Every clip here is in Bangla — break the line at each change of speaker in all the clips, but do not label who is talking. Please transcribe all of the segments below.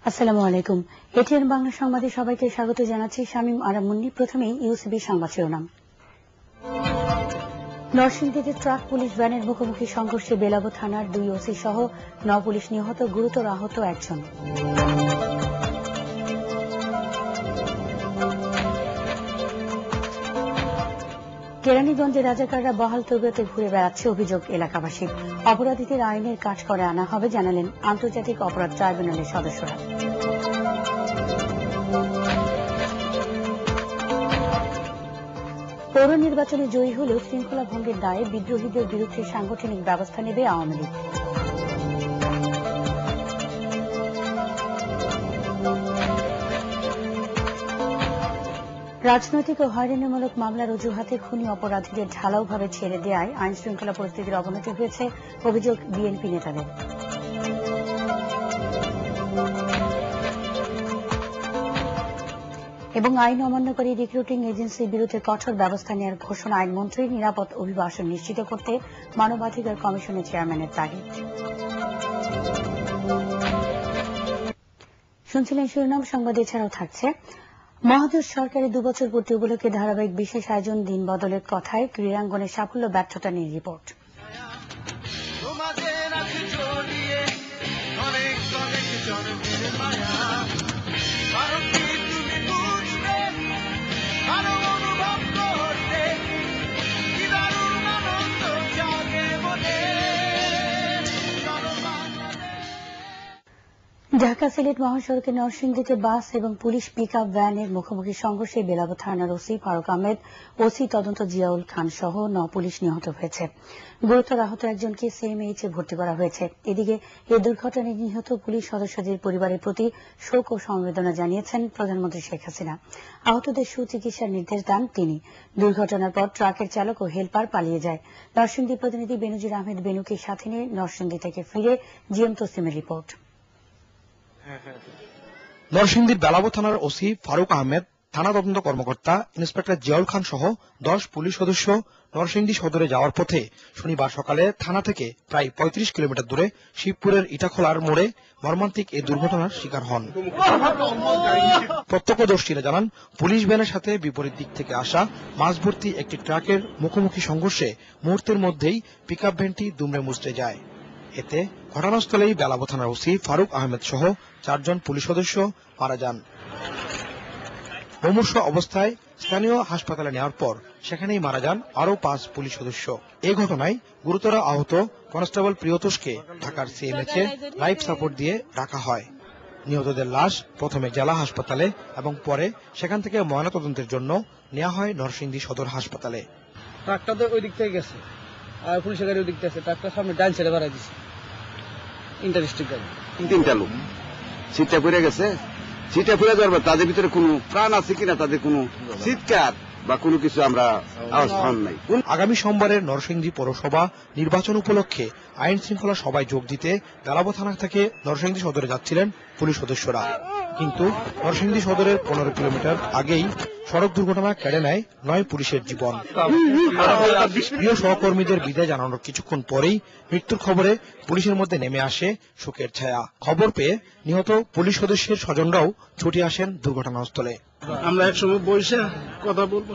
আসসালামু আলাইকুম। এটিএন বাংলা সংবাদে সবাইকে স্বাগত জানাচ্ছি শামীম আরা মুন্নি। প্রথমেই ইউসিবি সংবাদ শিরোনাম। নরসিংদীতে ট্রাক পুলিশ ভ্যানের মুখোমুখি সংঘর্ষে বেলাবো থানার 2 ওসি সহ 9 পুলিশ নিহত, গুরুতর আহত একজন। কেরানীগঞ্জে রাজাকাররা বহাল তবিয়তে ঘুরে বেড়াচ্ছে, অভিযোগ এলাকাবাসীর। অপরাধীদের আইনের কাঠগড়ায় আনা হবে জানালেন আন্তর্জাতিক অপরাধ ট্রাইব্যুনালের সদস্যরা। পৌর নির্বাচনে জয়ী হলেও শৃঙ্খলা ভঙ্গের দায়ে বিদ্রোহীদের বিরুদ্ধে সাংগঠনিক ব্যবস্থা নেবে আওয়ামী লীগ। রাজনৈতিক ও হয়রানিমূলক মামলার অজুহাতে খুনি অপরাধীদের ঢালাওভাবে ছেড়ে দেওয়ায় আইন শৃঙ্খলা পরিস্থিতির অবনতি হয়েছে, অভিযোগ বিএনপি নেতাদের। এবং আইন অমান্যকারী রিক্রুটিং এজেন্সির বিরুদ্ধে কঠোর ব্যবস্থা নেওয়ার ঘোষণা আইনমন্ত্রীর। নিরাপদ অভিবাসন নিশ্চিত করতে মানবাধিকার কমিশনের চেয়ারম্যানের তাগিদ। শুনছিলেন শিরোনাম। সংবাদ এছাড়াও থাকছে মহাদেশ সরকারের 2 বছর পূর্তি উপলক্ষে ধারাবাহিক বিশেষ আয়োজন, দিন বদলের কথায় ক্রীড়াঙ্গনে সাফল্য ব্যর্থতা নিয়ে রিপোর্ট। ঢাকা সিলেট মহাসড়কে নরসিংদীতে বাস এবং পুলিশ পিকআপ ভ্যানের মুখোমুখি সংঘর্ষে বেলাবো থানার ওসি ফারুক আহমেদ, ওসি তদন্ত জিয়াউল খান সহ 9 পুলিশ নিহত হয়েছে। গুরুতর আহত একজনকে সিএমএইচে ভর্তি করা হয়েছে। এদিকে এই দুর্ঘটনায় নিহত পুলিশ সদস্যদের পরিবারের প্রতি শোক ও সমবেদনা জানিয়েছেন প্রধানমন্ত্রী শেখ হাসিনা। আহতদের সুচিকিৎসার নির্দেশ দেন তিনি। দুর্ঘটনার পর ট্রাকের চালক ও হেলপার পালিয়ে যায়। নরসিংদী প্রতিনিধি বেনজির আহমেদ বেনুকে সাথে নিয়ে নরসিংদী থেকে ফিরে জিএম তসলিমের রিপোর্ট।
নরসিংদীর বেলাবো থানার ওসি ফারুক আহমেদ, থানা তদন্ত কর্মকর্তা ইন্সপেক্টর জিয়াউল খান সহ 10 পুলিশ সদস্য নরসিংদী সদরে যাওয়ার পথে শনিবার সকালে থানা থেকে প্রায় 35 কিলোমিটার দূরে শিবপুরের ইটাখোলার মোড়ে মর্মান্তিক এই দুর্ঘটনার শিকার হন। প্রত্যক্ষদর্শীরা জানান, পুলিশ ভ্যানের সাথে বিপরীত দিক থেকে আসা মাছ ভর্তি একটি ট্রাকের মুখোমুখি সংঘর্ষে মুহূর্তের মধ্যেই পিকআপ ভ্যানটি দুমড়ে মুচড়ে যায়। এতে ঘটনাস্থলেই বেলাবো থানার ওসি ফারুক আহমেদ সহ 4 জন পুলিশ সদস্য মারা যান। মুমূর্ষু অবস্থায় স্থানীয় হাসপাতালে নেওয়ার পর সেখানেই মারা যান আরও 5 পুলিশ সদস্য। এ ঘটনায় গুরুতর আহত কনস্টেবল প্রিয়তোষকে ঢাকার সিএমএইচে লাইফ সাপোর্ট দিয়ে রাখা হয়। নিহতদের লাশ প্রথমে জেলা হাসপাতালে এবং পরে সেখান থেকে ময়নাতদন্তের জন্য নেওয়া হয় নরসিংদী সদর হাসপাতালে।
ট্রাকটা ওই দিক থেকে গেছে আর পুলিশের গাড়ি ওই দিক থেকে, ট্রাকটার সামনে ডান সাইডে বাড়াই দিচ্ছে। ইন্টারেস্টিং গাড়ি
3টা লোক সিটটা পড়ে গেছে। সিটটা পড়ে যাওয়ার পর তাদের ভিতরে কোনো প্রাণ আছে কিনা, তাদের কোনো চিৎকার বা কোনো কিছু আমরা আওয়াজ পান নাই।
আগামী সোমবারের নরসিংদী পৌরসভা নির্বাচন উপলক্ষে আইন শৃঙ্খলা সভায় যোগ দিতে বেলাবো থানা থেকে নরসিংদী সদরে যাচ্ছিলেন পুলিশ সদস্যরা। কিন্তু নরসিংদী সদরের 15 কিলোমিটার আগেই সড়ক দুর্ঘটনা কেড়ে নেয় 9 পুলিশের জীবন। প্রিয় সহকর্মীদের বিদায় জানানোর কিছুক্ষণ পরেই মৃত্যুর খবরে পুলিশের মধ্যে নেমে আসে শোকের ছায়া। খবর পেয়ে নিহত পুলিশ সদস্যের স্বজনরাও ছুটে আসেন দুর্ঘটনাস্থলে।
আমরা একসময় বসে কথা বলবো,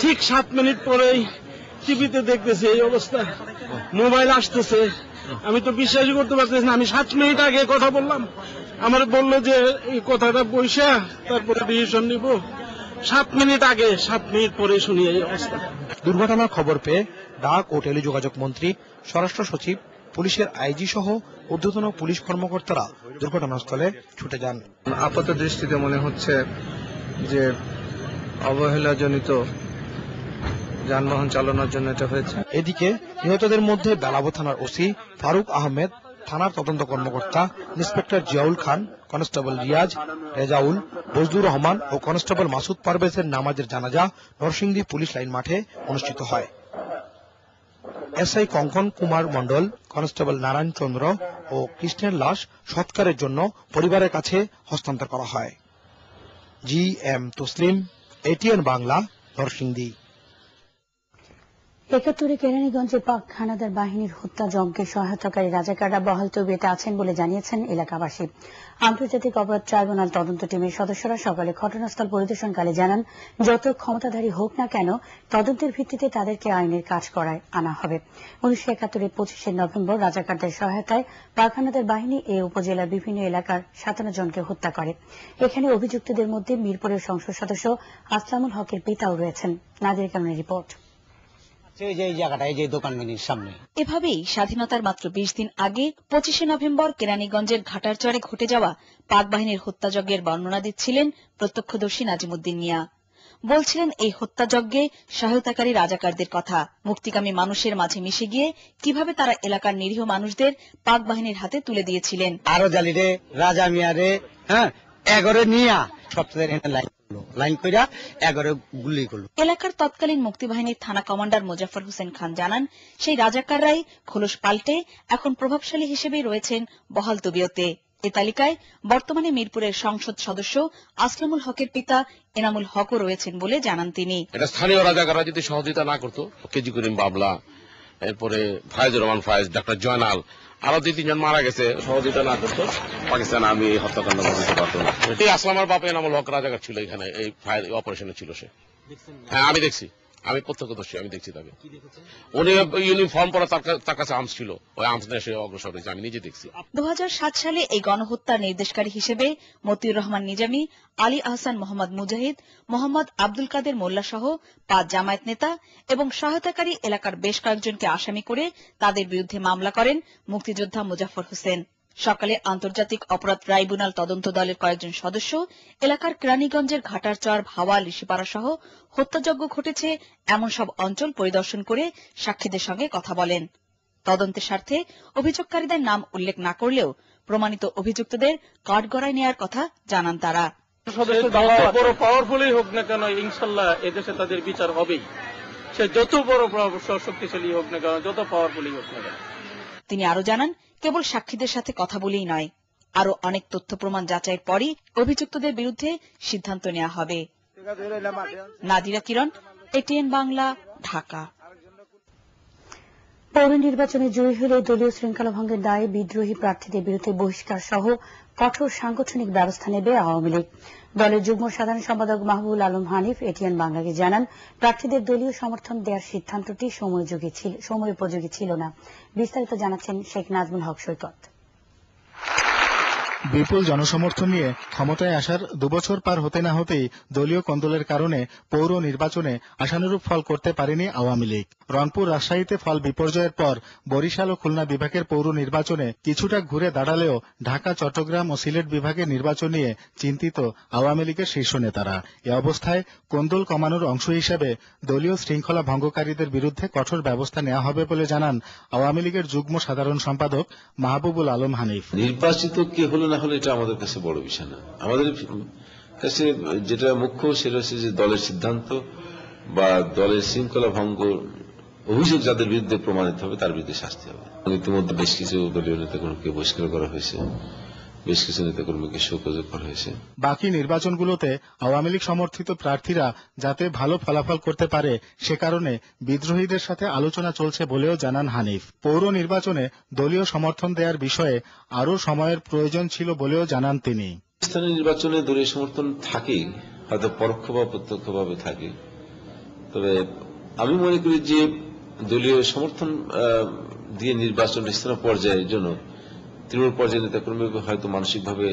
ঠিক 7 মিনিট পরেই টিভিতে দেখতেছি এই অবস্থা, মোবাইল আসতেছে। আমি তো বিশ্বাসই করতে পারতেছি না। আমি 7 মিনিট আগে কথা বললাম, আমার বললো যে এই কথাটা বইসা তারপরে ডিসিশন নিব। 7 মিনিট আগে, 7 মিনিট পরে শুনি এই অবস্থা।
দুর্ঘটনার খবর পেয়ে ডাক ও টেলিযোগাযোগ মন্ত্রী, স্বরাষ্ট্র সচিব, পুলিশের আইজি সহ ঊর্ধ্বতন পুলিশ কর্মকর্তারা দুর্ঘটনাস্থলে ছুটে যান।
আপাত দৃষ্টিতে মনে হচ্ছে যে অবহেলাজনিত যানবাহন চালানোর জন্য এটা হয়েছে।
এদিকে নিহতদের মধ্যে বেলাবো থানার ওসি ফারুক আহমেদ, থানার তদন্ত কর্মকর্তা ইন্সপেক্টর জিয়াউল খান, কনস্টেবল রিয়াজ, রেজাউল, বজলুর রহমান ও কনস্টেবল মাসুদ পারভেজের নামাজের জানাজা নরসিংদী পুলিশ লাইন মাঠে অনুষ্ঠিত হয়। এসআই কঙ্কন কুমার মণ্ডল, কনস্টেবল নারায়ণ চন্দ্র ও কৃষ্ণের লাশ সৎকারের জন্য পরিবারের কাছে হস্তান্তর করা হয়। GM Taslim, ATN Bangla, Narsingdi.
71 কেরানীগঞ্জে পাক হানাদার বাহিনীর হত্যা যজ্ঞে সহায়তাকারী রাজাকাররা বহাল তবিয়তে আছেন বলে জানিয়েছেন এলাকাবাসী। আন্তর্জাতিক অপরাধ ট্রাইব্যুনাল তদন্ত টিমের সদস্যরা সকালে ঘটনাস্থল পরিদর্শনকালে জানান, যত ক্ষমতাধারী হোক না কেন তদন্তের ভিত্তিতে তাদেরকে আইনের কাঠগড়ায় আনা হবে। 1971-এর 25 নভেম্বর রাজাকারদের সহায়তায় পাক হানাদার বাহিনী এ উপজেলার বিভিন্ন এলাকার 57 জনকে হত্যা করে। এখানে অভিযুক্তদের মধ্যে মিরপুরের সংসদ সদস্য আসলামুল হকের পিতাও রয়েছেন। নাদির কারণের রিপোর্ট।
এভাবেই স্বাধীনতার মাত্র 20 দিন আগে 25 নভেম্বর কেরানীগঞ্জের ঘাটারচরে ঘটে যাওয়া পাক বাহিনীর হত্যাযজ্ঞের বর্ণনা দিচ্ছিলেন প্রত্যক্ষদর্শী নাজিমুদ্দিন মিয়া। বলছিলেন এই হত্যাযজ্ঞে সহায়তাকারী রাজাকারদের কথা, মুক্তিকামী মানুষের মাঝে মিশে গিয়ে কিভাবে তারা এলাকার নিরীহ মানুষদের পাক বাহিনীর হাতে তুলে দিয়েছিলেন।
আরো জালিরে রাজা মিয়ারে এগরে নিয়া সপ্তাহের লাইন কইরা এগরে গুলি করলো।
এলাকার তৎকালীন মুক্তিবাহিনীর থানা কমান্ডার মোজাফর হোসেন খান জানান, সেই রাজাকাররাই খোলস পাল্টে এখন প্রভাবশালী হিসেবে রয়েছেন বহাল তবিয়তে। এ তালিকায় বর্তমানে মিরপুরের সংসদ সদস্য আসলামুল হকের পিতা এনামুল হকও রয়েছেন বলে জানান তিনি।
এটা স্থানীয় রাজাকাররা যদি সহযোগিতা না করতো, কেজি করিম বাবলা, এরপরে ফায়েজুর রহমান ফায়েজ, ডাক্তার জয়নাল, আরো 2-3 জন মারা গেছে, সহযোগিতা না করতো পাকিস্তান আমি এই হত্যাকাণ্ড ঘটাতে পারতো না। এই আসলামের বাপ এনামুল হক রাজাকার ছিল, এখানে এই ফায়ার অপারেশনে ছিল সে। হ্যাঁ আমি দেখছি, আমি প্রত্যক্ষদর্শী, আমি দেখছি তাকে। উনি ইউনিফর্ম পরা, তার কাছে আর্মস ছিল, ওই আর্মস নিয়ে সে অগ্রসর হয়েছে, আমি নিজে দেখছি।
2007 সালে এই গণহত্যার নির্দেশকারী হিসেবে মতিউর রহমান নিজামী, আলী আহসান মোহাম্মদ মুজাহিদ, মোহাম্মদ আব্দুল কাদের মোল্লা সহ 5 জামায়াত নেতা এবং সহায়তাকারী এলাকার বেশ কয়েকজনকে আসামি করে তাদের বিরুদ্ধে মামলা করেন মুক্তিযোদ্ধা মোজাফর হোসেন। সকালে আন্তর্জাতিক অপরাধ ট্রাইব্যুনাল তদন্ত দলের কয়েকজন সদস্য এলাকার কেরানীগঞ্জের ঘাটারচর, ভাওয়া, লিশিপাড়া সহ হত্যাযজ্ঞ ঘটেছে এমন সব অঞ্চল পরিদর্শন করে সাক্ষীদের সঙ্গে কথা বলেন। তদন্তের স্বার্থে অভিযোগকারীদের নাম উল্লেখ না করলেও প্রমাণিত অভিযুক্তদের কাঠগড়ায় নেয়ার কথা জানান তারা।
বড় পাওয়ারফুলই হোক না কেন, ইনশাল্লাহ এদেশে তাদের বিচার হবেই। সে যত বড় শক্তিশালী হোক না কেন, যত পাওয়ারফুলই হোক না কেন।
তিনি আরো জানান, কেবল সাক্ষীদের সাথে কথা বলেই নয়, আরো অনেক তথ্য প্রমাণ যাচাইয়ের পরই অভিযুক্তদের বিরুদ্ধে সিদ্ধান্ত নেওয়া হবে। নাদিরা কিরণ, এটিএন বাংলা, ঢাকা।
পৌর নির্বাচনে জয়ী হলে দলীয় শৃঙ্খলা ভঙ্গের দায়ে বিদ্রোহী প্রার্থীদের বিরুদ্ধে বহিষ্কার সহ কঠোর সাংগঠনিক ব্যবস্থা নেবে আওয়ামী লীগ। দলের যুগ্ম সাধারণ সম্পাদক মাহবুবুল আলম হানিফ এটিএন বাংলাকে জানান, প্রার্থীদের দলীয় সমর্থন দেওয়ার সিদ্ধান্তটি সময়োপযোগী ছিল না। বিস্তারিত জানাচ্ছেন শেখ নাজমুল হক সৈকত।
বিপুল জনসমর্থন নিয়ে ক্ষমতায় আসার 2 বছর পার হতে না হতেই দলীয় কোন্দলের কারণে পৌর নির্বাচনে আশানুরূপ ফল করতে পারেনি আওয়ামী লীগ। রংপুর, রাজশাহীতে ফল বিপর্যয়ের পর বরিশাল ও খুলনা বিভাগের পৌর নির্বাচনে কিছুটা ঘুরে দাঁড়ালেও ঢাকা, চট্টগ্রাম ও সিলেট বিভাগের নির্বাচন নিয়ে চিন্তিত আওয়ামী লীগের শীর্ষ নেতারা। এ অবস্থায় কোন্দল কমানোর অংশ হিসেবে দলীয় শৃঙ্খলা ভঙ্গকারীদের বিরুদ্ধে কঠোর ব্যবস্থা নেওয়া হবে বলে জানান আওয়ামী লীগের যুগ্ম সাধারণ সম্পাদক মাহবুবুল আলম হানিফ।
নির্বাচিত কে হলো না হলে এটা আমাদের কাছে বড় বিষয় না। আমাদের কাছে যেটা মুখ্য সেটা হচ্ছে যে দলের সিদ্ধান্ত বা দলের শৃঙ্খলা ভঙ্গ অভিযোগ যাদের বিরুদ্ধে প্রমাণিত হবে তার বিরুদ্ধে শাস্তি হবে। ইতিমধ্যে বেশ কিছু দলীয় নেতাকর্মীকে বহিষ্কার করা হয়েছে, বেশ কিছু নেতাকর্মীকে শোকজ করা হয়েছে।
বাকি নির্বাচনগুলোতে আওয়ামী লীগ সমর্থিত প্রার্থীরা যাতে ভালো ফলাফল করতে পারে সে কারণে বিদ্রোহীদের সাথে আলোচনা চলছে বলেও জানান হানিফ। পৌর নির্বাচনে দলীয় সমর্থন দেওয়ার বিষয়ে আরও সময়ের প্রয়োজন ছিল বলেও জানান তিনি।
স্থানীয় নির্বাচনে দলীয় সমর্থন থাকেই, হয়তো পরোক্ষ বা প্রত্যক্ষভাবে থাকে। তবে আমি মনে করি যে দলীয় সমর্থন দিয়ে নির্বাচন স্থানীয় পর্যায়ের জন্য তৃণমূল পর্যায়ের নেতাকর্মী হয়তো মানসিকভাবে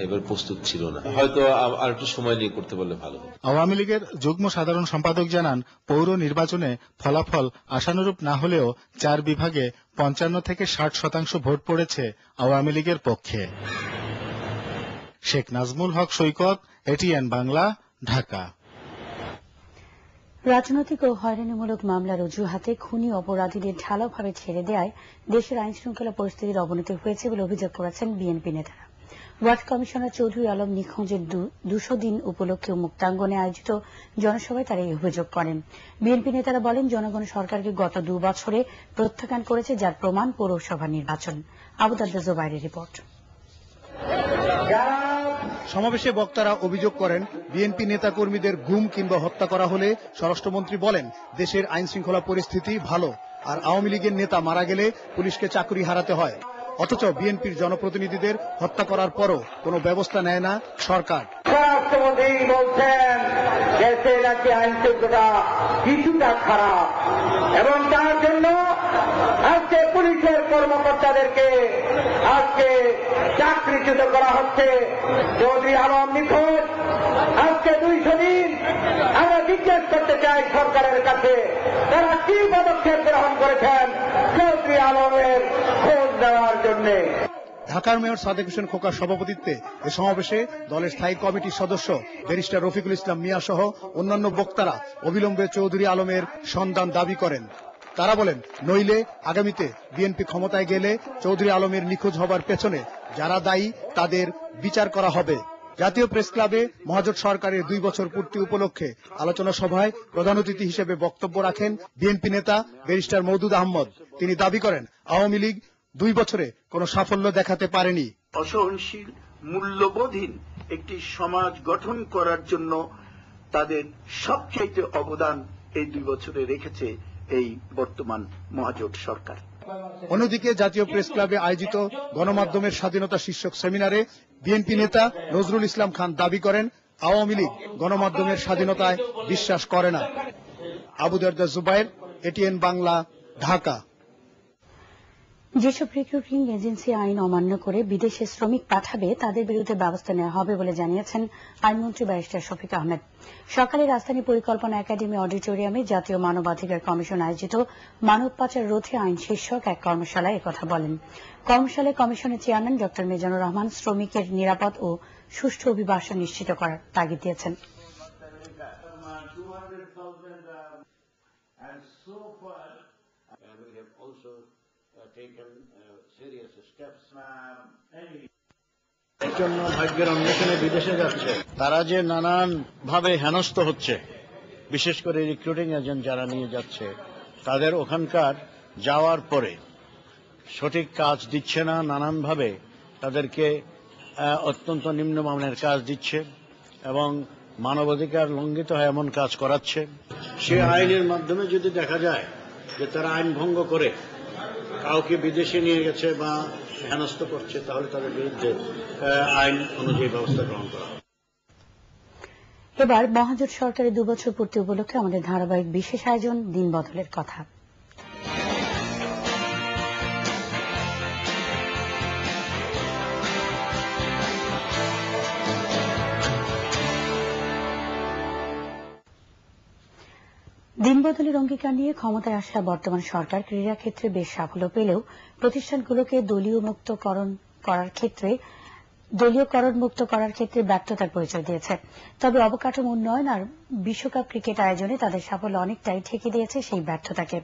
এবার প্রস্তুত ছিল না, হয়তো আর একটু সময় নিয়ে করতে পারলে ভালো।
আওয়ামী লীগের যুগ্ম সাধারণ সম্পাদক জানান, পৌর নির্বাচনে ফলাফল আশানুরূপ না হলেও 4 বিভাগে 55 থেকে 60% ভোট পড়েছে আওয়ামী লীগের পক্ষে। শেখ নাজমুল হক সৈকত, এটিএন বাংলা, ঢাকা।
রাজনৈতিক ও হয়রানিমূলক মামলার অজুহাতে খুনি অপরাধীদের ঢালাওভাবে ছেড়ে দেওয়ায় দেশের আইন শৃঙ্খলা পরিস্থিতির অবনতি হয়েছে বলে অভিযোগ করেছেন বিএনপি নেতারা। ওয়ার্ড কমিশনার চৌধুরী আলম নিখোঁজের 200 দিন উপলক্ষে মুক্তাঙ্গনে আয়োজিত জনসভায় তারা এই অভিযোগ করেন। বিএনপি নেতারা বলেন, জনগণ সরকারকে গত 2 বছরে প্রত্যাখ্যান করেছে, যার প্রমাণ পৌরসভা নির্বাচন। আবু দারদা জুবাইরের রিপোর্ট।
সমাবেশে বক্তারা অভিযোগ করেন, বিএনপি নেতাকর্মীদের গুম কিংবা হত্যা করা হলে স্বরাষ্ট্রমন্ত্রী বলেন দেশের আইন শৃঙ্খলা পরিস্থিতি ভালো, আর আওয়ামী লীগের নেতা মারা গেলে পুলিশকে চাকরি হারাতে হয়। অথচ বিএনপির জনপ্রতিনিধিদের হত্যা করার পরও কোনো ব্যবস্থা নেয় না সরকার।
স্বরাষ্ট্রমন্ত্রী বলছেন দেশে নাকি আইন শৃঙ্খলা কিছুটা খারাপ এবং তার জন্য আজকে পুলিশের কর্মকর্তাদেরকে আজকে চাকরিচ্যুত করা হচ্ছে। চৌধুরী আলম নিখোঁজ আজকে 200 দিন। আমরা জিজ্ঞেস করতে চাই সরকারের কাছে তারা কি পদক্ষেপ গ্রহণ করেছেন চৌধুরী আলমের খোঁজ দেওয়ার জন্য।
ঢাকার মেয়র সাদেক হোসেন খোকার সভাপতিত্বে এ সমাবেশে দলের স্থায়ী কমিটির সদস্য ব্যারিস্টার রফিকুল ইসলাম মিয়া সহ অন্যান্য বক্তারা অবিলম্বে চৌধুরী আলমের সন্ধান দাবি করেন। তারা বলেন, নইলে আগামীতে বিএনপি ক্ষমতায় গেলে চৌধুরী আলমের নিখোঁজ হবার পেছনে যারা দায়ী তাদের বিচার করা হবে। জাতীয় প্রেস ক্লাবে মহাজোট সরকারের 2 বছর পূর্তি উপলক্ষে আলোচনা সভায় প্রধান অতিথি হিসেবে বক্তব্য রাখেন বিএনপি নেতা ব্যারিস্টার মওদুদ আহমদ। তিনি দাবি করেন, আওয়ামী লীগ 2 বছরে কোনো সাফল্য দেখাতে পারেনি।
অসহনশীল মূল্যবোধহীন একটি সমাজ গঠন করার জন্য তাদের সবচাইতে অবদান এই 2 বছরে রেখেছে এই বর্তমান মহাজোট সরকার।
অন্যদিকে জাতীয় প্রেস ক্লাবে আয়োজিত গণমাধ্যমের স্বাধীনতা শীর্ষক সেমিনারে বিএনপি নেতা নজরুল ইসলাম খান দাবি করেন, আওয়ামী লীগ গণমাধ্যমের স্বাধীনতায় বিশ্বাস করে না। আবু দারদা জুবায়ের, এটিএন বাংলা, ঢাকা।
যেসব রিক্রুটিং এজেন্সি আইন অমান্য করে বিদেশে শ্রমিক পাঠাবে তাদের বিরুদ্ধে ব্যবস্থা নেওয়া হবে বলে জানিয়েছেন আইনমন্ত্রী ব্যারিস্টার শফিক আহমেদ। সকালে রাজধানী পরিকল্পনা একাডেমি অডিটোরিয়ামে জাতীয় মানবাধিকার কমিশন আয়োজিত মানব পাচার রোধে আইন শীর্ষক এক কর্মশালায় একথা বলেন। কর্মশালায় কমিশনের চেয়ারম্যান ড মিজানুর রহমান শ্রমিকের নিরাপদ ও সুষ্ঠু অভিবাসন নিশ্চিত করার তাগিদ দিয়েছেন।
জন্য ভাগ্যের অন্বেষণে বিদেশে যাচ্ছে, তারা যে নানান ভাবে হেনস্থ হচ্ছে, বিশেষ করে রিক্রুটিং এজেন্ট যারা নিয়ে যাচ্ছে, তাদের ওখানকার যাওয়ার পরে সঠিক কাজ দিচ্ছে না, নানান ভাবে তাদেরকে অত্যন্ত নিম্নমানের কাজ দিচ্ছে এবং মানবাধিকার লঙ্ঘিত হয় এমন কাজ করাচ্ছে। সে আইনের মাধ্যমে যদি দেখা যায় যে তারা আইন ভঙ্গ করে কাউকে বিদেশে নিয়ে গেছে বা হেনস্থ করছে, তাহলে তাদের বিরুদ্ধে আইন অনুযায়ী ব্যবস্থা গ্রহণ করা হবে।
এবার মহাজোট সরকারের 2 বছর পূর্তি উপলক্ষে আমাদের ধারাবাহিক বিশেষ আয়োজন দিন বদলের কথা। দিনবদলের অঙ্গীকার নিয়ে ক্ষমতায় আসা বর্তমান সরকার ক্রীড়া ক্ষেত্রে বেশ সাফল্য পেলেও প্রতিষ্ঠানগুলোকে দলীয়করণমুক্ত করার ক্ষেত্রে ব্যর্থতার পরিচয় দিয়েছে। তবে অবকাঠামো উন্নয়ন আর বিশ্বকাপ ক্রিকেট আয়োজনে তাদের সাফল্য অনেকটাই ঠেকে দিয়েছে সেই ব্যর্থতাকে।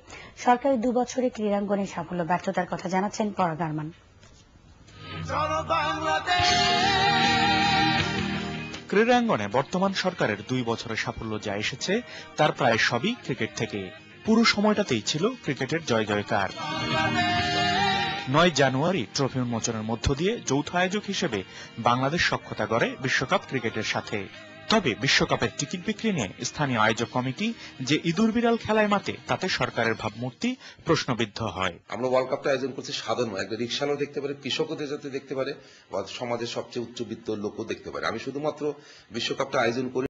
সরকারের 2 বছরে ক্রীড়াঙ্গনে সাফল্য ব্যর্থতার কথা জানাচ্ছেন পরাগ আরমান।
ক্রীড়াঙ্গনে বর্তমান সরকারের 2 বছরের সাফল্য যা এসেছে তার প্রায় সবই ক্রিকেট থেকে। পুরো সময়টাতেই ছিল ক্রিকেটের জয় জয়কার। 9 জানুয়ারি ট্রফি উন্মোচনের মধ্য দিয়ে যৌথ আয়োজক হিসেবে বাংলাদেশ সখ্যতা গড়ে বিশ্বকাপ ক্রিকেটের সাথে। তবে বিশ্বকাপের টিকিট বিক্রি নিয়ে স্থানীয় আয়োজক কমিটি যে ইঁদুর বিড়াল খেলায় মাতে তাতে সরকারের ভাবমূর্তি প্রশ্নবিদ্ধ হয়।
আমরা ওয়ার্ল্ড কাপটা আয়োজন করছি সাধারণ একটা রিক্সালাও দেখতে পারে, কৃষকও যাতে দেখতে পারে, বা সমাজের সবচেয়ে উচ্চবিত্ত লোকও দেখতে পারে। আমি শুধুমাত্র বিশ্বকাপটা আয়োজন করি